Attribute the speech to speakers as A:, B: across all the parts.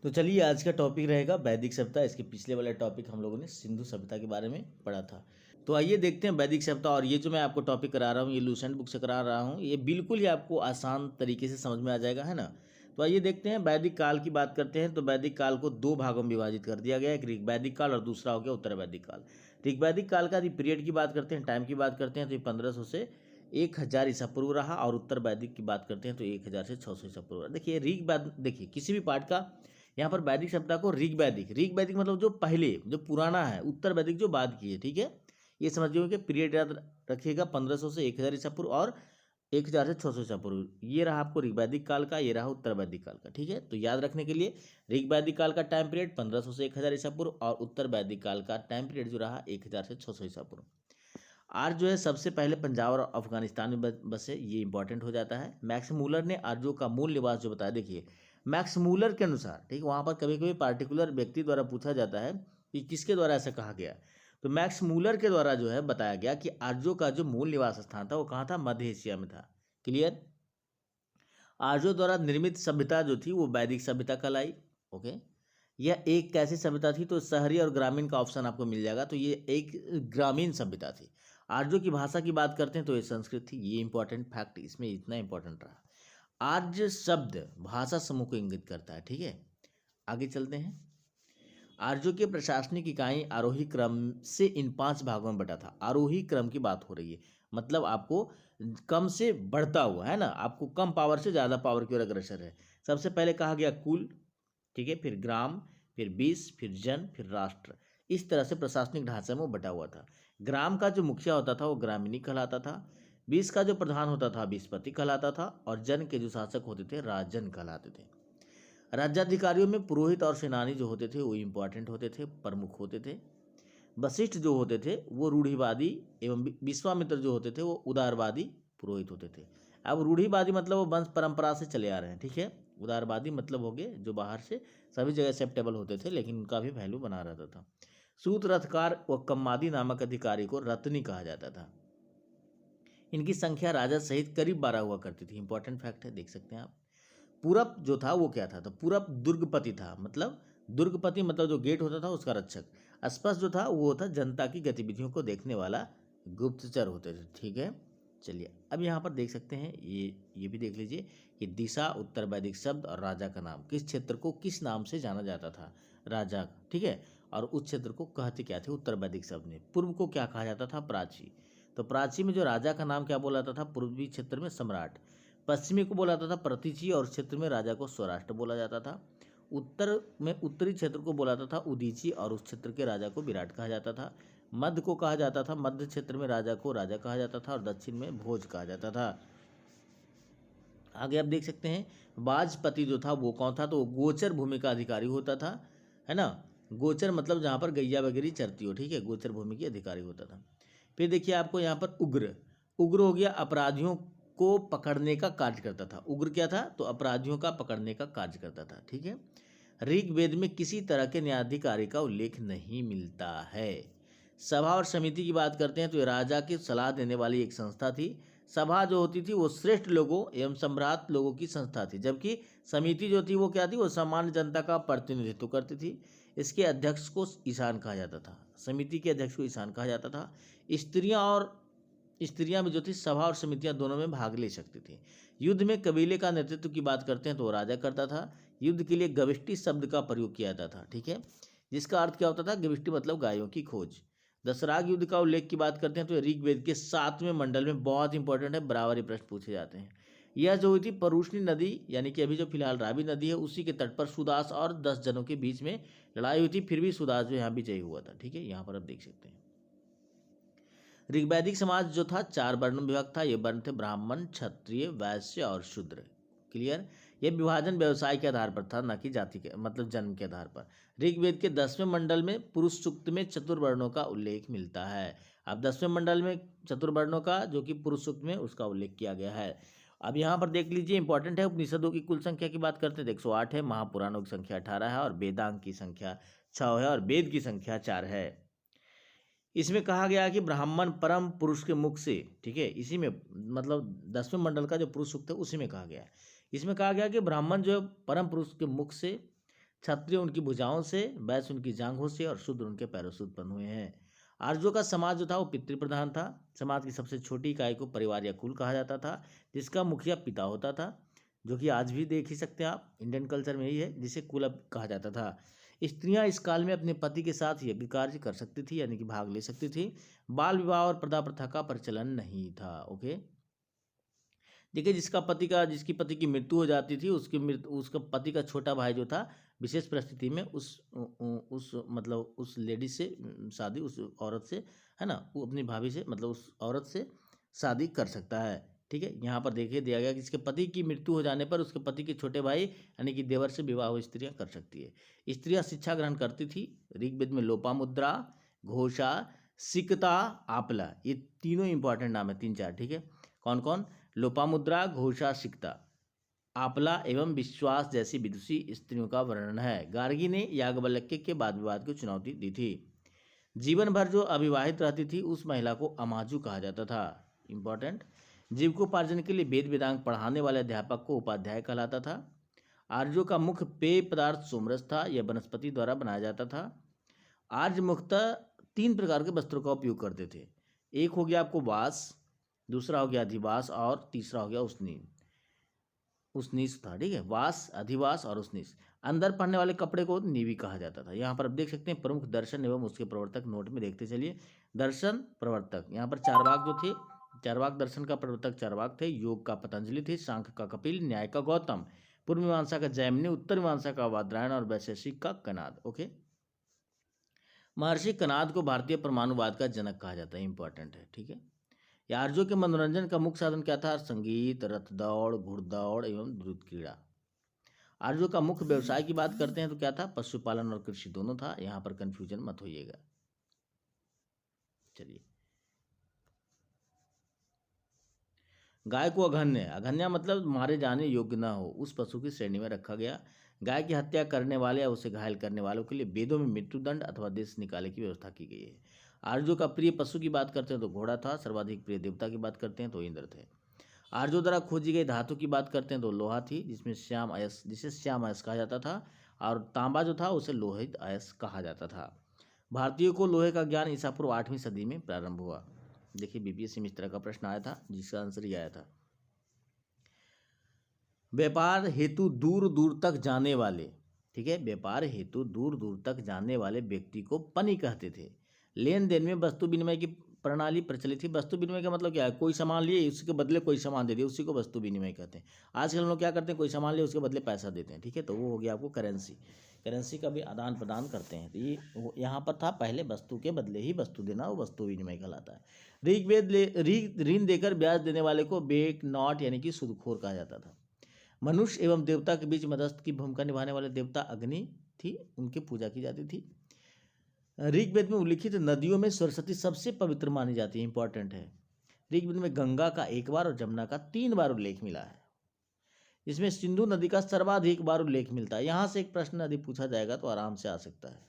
A: तो चलिए आज का टॉपिक रहेगा वैदिक सभ्यता। इसके पिछले वाला टॉपिक हम लोगों ने सिंधु सभ्यता के बारे में पढ़ा था। तो आइए देखते हैं वैदिक सभ्यता। और ये जो मैं आपको टॉपिक करा रहा हूँ ये लूसेंट बुक से करा रहा हूँ, ये बिल्कुल ही आपको आसान तरीके से समझ में आ जाएगा, है ना। तो आइए देखते हैं वैदिक काल की बात करते हैं। तो वैदिक काल को दो भागों में विभाजित कर दिया गया है, एक ऋग्वैदिक काल और दूसरा हो गया उत्तर वैदिक काल। ऋग्वैदिक काल का पीरियड की बात करते हैं, टाइम की बात करते हैं तो ये 1500 से 1000 ईसा पूर्व रहा। और उत्तर वैदिक की बात करते हैं तो 1000 से 600 ईसा पूर्व रहा। देखिए ऋग्वैदिक, देखिए किसी भी पार्ट का यहाँ पर वैदिक सभ्यता को ऋग्वैदिक मतलब जो पहले जो पुराना है, उत्तर वैदिक जो बाद की है, ठीक है। ये समझिए कि पीरियड याद रखिएगा 1500 से 1000 ईसा पूर्व और 1000 से 600 ईसा पूर्व। ये रहा आपको ऋग्वैदिक काल का, ये रहा उत्तर वैदिक काल का, ठीक है। तो याद रखने के लिए ऋग्वैदिक काल का टाइम पीरियड 1500 से 1000 ईसा पूर्व और उत्तर वैदिक काल का टाइम पीरियड जो रहा 1000 से 600 ईसा पूर्व। आर्य जो है सबसे पहले पंजाब और अफगानिस्तान में बसे, ये इंपॉर्टेंट हो जाता है। मैक्स मूलर ने आर्यों का मूल निवास जो बताया, देखिए मैक्स मूलर के अनुसार, ठीक, वहाँ पर कभी कभी पार्टिकुलर व्यक्ति द्वारा पूछा जाता है कि किसके द्वारा ऐसा कहा गया। तो मैक्स मूलर के द्वारा जो है बताया गया कि आर्यों का जो मूल निवास स्थान था वो कहाँ था, मध्य एशिया में था। क्लियर। आर्यों द्वारा निर्मित सभ्यता जो थी वो वैदिक सभ्यता कहलाई। ओके, यह एक कैसी सभ्यता थी, तो शहरी और ग्रामीण का ऑप्शन आपको मिल जाएगा। तो ये एक ग्रामीण सभ्यता थी। आर्यों की भाषा की बात करते हैं तो ये संस्कृत थी। ये इंपॉर्टेंट फैक्ट इसमें इतना इंपॉर्टेंट रहा। आर्य शब्द भाषा समूह को इंगित करता है, ठीक है। आगे चलते हैं। आर्यों के प्रशासनिक इकाई आरोही क्रम से इन 5 भागों में बटा था। आरोही क्रम की बात हो रही है, मतलब आपको कम से बढ़ता हुआ, है ना, आपको कम पावर से ज़्यादा पावर की ओर अग्रसर है। सबसे पहले कहा गया कुल, ठीक है, फिर ग्राम, फिर बीस, फिर जन, फिर राष्ट्र। इस तरह से प्रशासनिक ढांचे में वो बटा हुआ था। ग्राम का जो मुखिया होता था वो ग्रामीणी कहलाता था। बीस का जो प्रधान होता था बीसपति कहलाता था। और जन के जो शासक होते थे राजन कहलाते थे। राज्याधिकारियों में पुरोहित और सेनानी जो होते थे वो इंपॉर्टेंट होते थे, प्रमुख होते थे। वशिष्ठ जो होते थे वो रूढ़िवादी एवं विश्वामित्र जो होते थे वो उदारवादी पुरोहित होते थे। अब रूढ़िवादी मतलब वो वंश परंपरा से चले आ रहे हैं, ठीक है। उदारवादी मतलब हो गए जो बाहर से सभी जगह एक्सेप्टेबल होते थे लेकिन उनका भी वैल्यू बना रहता था। सूत रथकार व कम्मादी नामक अधिकारी को रत्नी कहा जाता था। इनकी संख्या राजा सहित करीब 12 हुआ करती थी। इंपॉर्टेंट फैक्ट है, देख सकते हैं आप। पूरब जो था वो क्या था, तो पूरब दुर्गपति था, मतलब दुर्गपति मतलब जो गेट होता था उसका रक्षक। स्पष्ट जो था वो था जनता की गतिविधियों को देखने वाला गुप्तचर होते थे, ठीक है। चलिए अब यहाँ पर देख सकते हैं, ये भी देख लीजिए कि दिशा उत्तर वैदिक शब्द और राजा का नाम, किस क्षेत्र को किस नाम से जाना जाता था, राजा, ठीक है। और उस क्षेत्र को कहते क्या थे उत्तर वैदिक शब्द ने। पूर्व को क्या कहा जाता था, प्राची। तो प्राची में जो राजा का नाम क्या बोला जाता था, पूर्वी क्षेत्र में सम्राट। पश्चिमी को बोला जाता था प्रतीची और क्षेत्र में राजा को स्वराष्ट्र बोला जाता था। उत्तर में उत्तरी क्षेत्र को बोला जाता था उदीची और उस क्षेत्र के राजा को विराट कहा जाता था। मध्य को कहा जाता था, मध्य क्षेत्र में राजा को राजा कहा जाता था और दक्षिण में भोज कहा जाता था। आगे आप देख सकते हैं वाजपति जो था वो कौन था, तो गोचर भूमि का अधिकारी होता था, है ना। गोचर मतलब जहाँ पर गैया वगैरह चरती हो, ठीक है, गोचर भूमि की अधिकारी होता था। फिर देखिए आपको यहाँ पर उग्र, उग्र हो गया अपराधियों को पकड़ने का कार्य करता था। उग्र क्या था, तो अपराधियों का पकड़ने का कार्य करता था, ठीक है। ऋग्वेद में किसी तरह के न्यायाधिकारी का उल्लेख नहीं मिलता है। सभा और समिति की बात करते हैं तो ये राजा की सलाह देने वाली एक संस्था थी। सभा जो होती थी वो श्रेष्ठ लोगों एवं सम्राट लोगों की संस्था थी, जबकि समिति जो थी वो क्या थी, वो सामान्य जनता का प्रतिनिधित्व करती थी। इसके अध्यक्ष को ईशान कहा जाता था। समिति के अध्यक्ष को ईशान कहा जाता था। स्त्रियां भी जो थी सभा और समितियां दोनों में भाग ले सकती थी। युद्ध में कबीले का नेतृत्व की बात करते हैं तो वो राजा करता था। युद्ध के लिए गविष्टि शब्द का प्रयोग किया जाता था, ठीक है, जिसका अर्थ क्या होता था, गविष्टि मतलब गायों की खोज। दशराग युद्ध का उल्लेख की बात करते हैं तो ऋग्वेद के 7वें मंडल में बहुत इंपॉर्टेंट है, बराबर ही प्रश्न पूछे जाते हैं। यह जो हुई थी परुष्णी नदी, यानी कि अभी जो फिलहाल रावी नदी है उसी के तट पर सुदास और 10 जनों के बीच में लड़ाई हुई थी, फिर भी सुदास जो यहाँ विजयी हुआ था, ठीक है। यहाँ पर आप देख सकते हैं ऋग्वैदिक समाज जो था 4 वर्णों में विभक्त था। ये वर्ण थे ब्राह्मण, क्षत्रिय, वैश्य और शूद्र। क्लियर। यह विभाजन व्यवसाय के आधार पर था, न कि जाति के मतलब जन्म के आधार पर। ऋग्वेद के 10वें मंडल में पुरुष सूक्त में चतुर्वर्णों का उल्लेख मिलता है। अब 10वें मंडल में चतुर्वर्णों का जो कि पुरुष सूक्त में उसका उल्लेख किया गया है। अब यहाँ पर देख लीजिए इंपॉर्टेंट है, उपनिषदों की कुल संख्या की बात करते हैं 108 है, महापुराणों की संख्या 18 है और वेदांग की संख्या 6 है और वेद की संख्या 4 है। इसमें कहा गया कि ब्राह्मण परम पुरुष के मुख से, ठीक है, इसी में मतलब 10वें मंडल का जो पुरुष सूक्त है उसी में कहा गया है। इसमें कहा गया कि ब्राह्मण जो है परम पुरुष के मुख से क्षत्रिय उनकी भुजाओं से, वैश्य उनकी जांघों से और शूद्र उनके पैरों से उत्पन्न हुए हैं। आर्यों का समाज जो था वो पितृप्रधान था। समाज की सबसे छोटी इकाई को परिवार या कुल कहा जाता था, जिसका मुखिया पिता होता था, जो कि आज भी देख ही सकते हैं आप, इंडियन कल्चर में यही है, जिसे कुल अब कहा जाता था। स्त्रियां इस काल में अपने पति के साथ यज्ञ कार्य कर सकती थी, यानी कि भाग ले सकती थी। बाल विवाह और प्रदा प्रथा का प्रचलन नहीं था। ओके, देखिए जिसकी पति की मृत्यु हो जाती थी, उसका पति का छोटा भाई जो था, विशेष परिस्थिति में उस मतलब उस लेडी से शादी, उस औरत से, है ना, वो अपनी भाभी से, मतलब उस औरत से शादी कर सकता है। ठीक है, यहाँ पर देखिए दिया गया कि इसके पति की मृत्यु हो जाने पर उसके पति के छोटे भाई यानी कि देवर से विवाह वो स्त्रियां कर सकती है। स्त्रियां शिक्षा ग्रहण करती थी। ऋग्वेद में लोपामुद्रा, घोषा, सिकता, आपला, ये तीनों इंपॉर्टेंट नाम है, 3-4। ठीक है, कौन कौन? लोपामुद्रा, घोषा, सिकता, आपला एवं विश्वास जैसी विदुषी स्त्रियों का वर्णन है। गार्गी ने याज्ञवल्क्य के वाद विवाद को चुनौती दी थी। जीवन भर जो अविवाहित रहती थी उस महिला को अमाजु कहा जाता था। इंपॉर्टेंट, जीविकोपार्जन के लिए वेद वेदांग पढ़ाने वाले अध्यापक को उपाध्याय कहलाता था। आर्यों का मुख्य पेय पदार्थ सोमरस था, यह वनस्पति द्वारा बनाया जाता था। आर्य मुख्यतः 3 प्रकार के वस्त्रों का उपयोग करते थे। एक हो गया आपको वास, दूसरा हो गया अधिवास और तीसरा हो गया उसनीस था। ठीक है, वास, अधिवास और उसनीस। अंदर पहनने वाले कपड़े को नीवी कहा जाता था। यहाँ पर आप देख सकते हैं प्रमुख दर्शन एवं उसके प्रवर्तक, नोट में देखते चलिए। दर्शन, प्रवर्तक, यहाँ पर चारवाक जो थे, चारवाक दर्शन का प्रवर्तक चारवाक थे। योग का पतंजलि थे, सांख्य का कपिल, न्याय का गौतम, पूर्व मीमांसा का जैमिनी, उत्तर मीमांसा का वादरायण और वैशेषिक का कनाद। ओके, महर्षि कनाद को भारतीय परमाणुवाद का जनक कहा जाता है। इंपॉर्टेंट है। ठीक है, आर्यों के मनोरंजन का मुख्य साधन क्या था? संगीत, रथ दौड़, घुड़दौड़ एवं द्रुत क्रीड़ा। आर्यों का मुख्य व्यवसाय की बात करते हैं तो क्या था? पशुपालन और कृषि दोनों था। यहाँ पर कंफ्यूजन मत होइएगा। चलिए, गाय को अघन्य, अघन्य मतलब मारे जाने योग्य न हो, उस पशु की श्रेणी में रखा गया। गाय की हत्या करने वाले या उसे घायल करने वालों के लिए वेदों में मृत्युदंड अथवा देश निकाले की व्यवस्था की गई है। आर्यों का प्रिय पशु की बात करते हैं तो घोड़ा था। सर्वाधिक प्रिय देवता की बात करते हैं तो इंद्र थे। आर्यों द्वारा खोजी गई धातु की बात करते हैं तो लोहा थी, जिसे श्याम अयस्क कहा जाता था, और तांबा जो था उसे लोहित अयस्क कहा जाता था। भारतीयों को लोहे का ज्ञान ईसा पूर्व 8वीं सदी में प्रारंभ हुआ। देखिए बीपीएससी में इस तरह का प्रश्न आया था जिसका आंसर ये आया था। व्यापार हेतु दूर दूर तक जाने वाले, ठीक है, व्यापार हेतु दूर दूर तक जाने वाले व्यक्ति को पनी कहते थे। लेन देन में वस्तु विनिमय की प्रणाली प्रचलित थी। वस्तु विनिमय का मतलब क्या है? कोई सामान लिए उसके बदले कोई सामान दे दिया, उसी को वस्तु विनिमय कहते हैं। आजकल हम लोग क्या करते हैं? कोई सामान लिए उसके बदले पैसा देते हैं। ठीक है, तो वो हो गया आपको करेंसी। करेंसी का भी आदान प्रदान करते हैं। तो ये यहाँ पर था, पहले वस्तु के बदले ही वस्तु देना, वो वस्तु विनिमय कहलाता है। ऋण देकर ब्याज देने वाले को बेक नॉट यानी कि सूदखोर कहा जाता था। मनुष्य एवं देवता के बीच मध्यस्थ की भूमिका निभाने वाले देवता अग्नि थी, उनकी पूजा की जाती थी। ऋग्वेद में उल्लिखित नदियों में सरस्वती सबसे पवित्र मानी जाती है। इंपॉर्टेंट है, ऋग्वेद में गंगा का 1 बार और जमुना का 3 बार उल्लेख मिला है। इसमें सिंधु नदी का सर्वाधिक बार उल्लेख मिलता है। यहां से एक प्रश्न यदि पूछा जाएगा तो आराम से आ सकता है।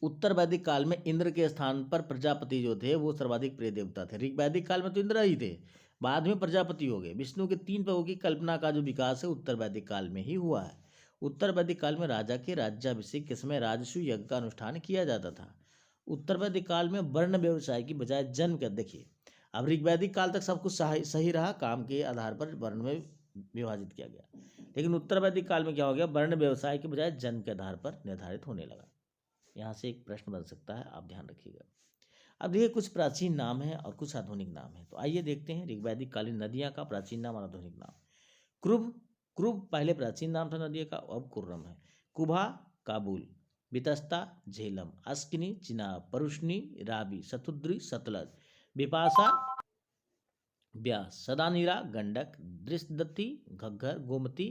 A: उत्तर वैदिक काल में इंद्र के स्थान पर प्रजापति जो थे वो सर्वाधिक प्रिय देवता थे। ऋग्वैदिक काल में तो इंद्र ही थे, बाद में प्रजापति हो गए। विष्णु के 3 पगों की कल्पना का जो विकास है उत्तर वैदिक काल में ही हुआ है। उत्तर वैदिक काल में राजा के राज्याभिषेक के समय राजसूय यज्ञ का अनुष्ठान किया जाता था। उत्तर वैदिक काल में वर्ण व्यवसाय की बजाय जन्म का, देखिए अब ऋग्वैदिक काल तक सब कुछ सही रहा, काम के आधार पर वर्ण में विभाजित किया गया, लेकिन उत्तर वैदिक काल में क्या हो गया? वर्ण व्यवसाय के बजाय जन्म के आधार पर निर्धारित होने लगा। यहाँ से एक प्रश्न बन सकता है, आप ध्यान रखिएगा। अब देखिए कुछ प्राचीन नाम है और कुछ आधुनिक नाम है, तो आइए देखते हैं ऋग्वैदिक कालीन नदियाँ का प्राचीन नाम और आधुनिक नाम। क्रुब पहले प्राचीन नाम था नदिया का, अब कुर्रम है। कुभा काबुल, वितस्ता झेलम, अस्किनी चिनाब, परुष्णी राबी, शतुद्री सतलज, विपाशा ब्यास, सदानीरा गंडक, दृष्टदत्ती घग्गर, गोमती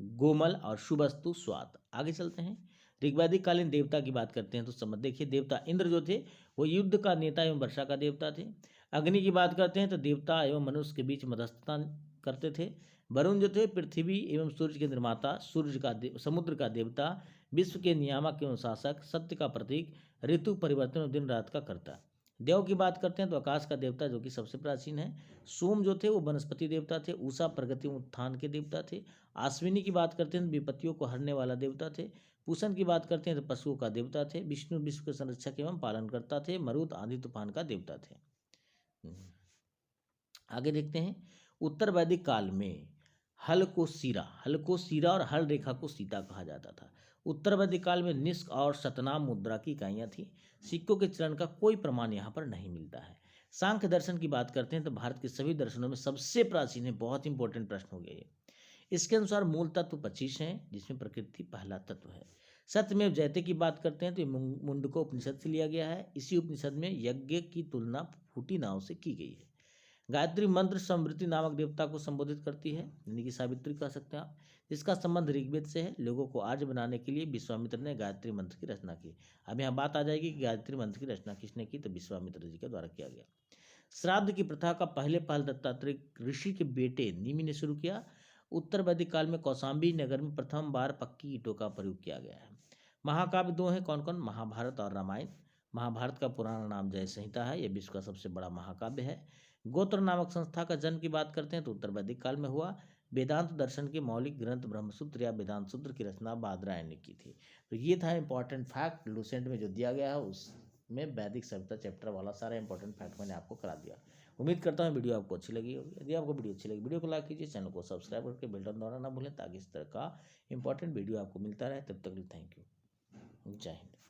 A: गोमल और शुभस्तु स्वात। आगे चलते हैं। ऋग्वैदिक कालीन देवता की बात करते हैं तो समझ देखिए, देवता इंद्र जो थे वो युद्ध का नेता एवं वर्षा का देवता थे। अग्नि की बात करते हैं तो देवता एवं मनुष्य के बीच मध्यस्थता करते थे। वरुण जो थे पृथ्वी एवं सूर्य के निर्माता, सूर्य का समुद्र का देवता, विश्व के नियामक एवं शासक, सत्य का प्रतीक, ऋतु परिवर्तन और दिन रात का कर्ता। देव की बात करते हैं तो आकाश का देवता जो कि सबसे प्राचीन है। सोम जो थे वो वनस्पति देवता थे। उषा प्रगति उत्थान के देवता थे। अश्विनी की बात करते हैं तो विपत्तियों को हरने वाला देवता थे। पूषण की बात करते हैं तो पशुओं का देवता थे। विष्णु विश्व के संरक्षक एवं पालन करता थे। मरुत आंधी तूफान का देवता थे। आगे देखते हैं, उत्तर वैदिक काल में हल को सीरा और हल रेखा को सीता कहा जाता था। उत्तर वैदिक काल में निष्क और शतनाम मुद्रा की इकाइयाँ थी। सिक्कों के चलन का कोई प्रमाण यहाँ पर नहीं मिलता है। सांख्य दर्शन की बात करते हैं तो भारत के सभी दर्शनों में सबसे प्राचीन है। बहुत इंपॉर्टेंट प्रश्न हो गया ये। इसके अनुसार मूल तत्व 25 हैं, जिसमें प्रकृति पहला तत्व है। सत्यमेव जयते की बात करते हैं तो मुंडको उपनिषद से लिया गया है। इसी उपनिषद में यज्ञ की तुलना फूटी नाव से की गई है। गायत्री मंत्र समृद्धि नामक देवता को संबोधित करती है, यानी कि सावित्री कह सकते हैं आप, जिसका संबंध ऋग्वेद से है। लोगों को आर्य बनाने के लिए विश्वामित्र ने गायत्री मंत्र की रचना की। अब यहाँ बात आ जाएगी कि गायत्री मंत्र की रचना किसने की, तो विश्वामित्र जी के द्वारा किया गया। श्राद्ध की प्रथा का पहल दत्तात्रेय ऋषि के बेटे निमि ने शुरू किया। उत्तर वैदिक काल में कौशाम्बी नगर में प्रथम बार पक्की ईंटों का प्रयोग किया गया है। महाकाव्य दो हैं, कौन कौन, महाभारत और रामायण। महाभारत का पुराना नाम जय संहिता है, यह विश्व का सबसे बड़ा महाकाव्य है। गोत्र नामक संस्था का जन्म की बात करते हैं तो उत्तर वैदिक काल में हुआ। वेदांत दर्शन के मौलिक ग्रंथ ब्रह्मसूत्र या वेदांत सूत्र की रचना बादरायण ने की थी। तो ये था इंपॉर्टेंट फैक्ट लूसेंट में जो दिया गया है, उसमें वैदिक सभ्यता चैप्टर वाला सारा इंपॉर्टेंट फैक्ट मैंने आपको करा दिया। उम्मीद करता हूँ वीडियो आपको अच्छी लगी होगी। यदि आपको वीडियो अच्छी लगी, वीडियो को लाइक कीजिए, चैनल को सब्सक्राइब करके बेल आइकन दबाना ना भूलें, ताकि इस तरह का इंपॉर्टेंट वीडियो आपको मिलता रहे। तब तक के लिए थैंक यू। जय हिंद।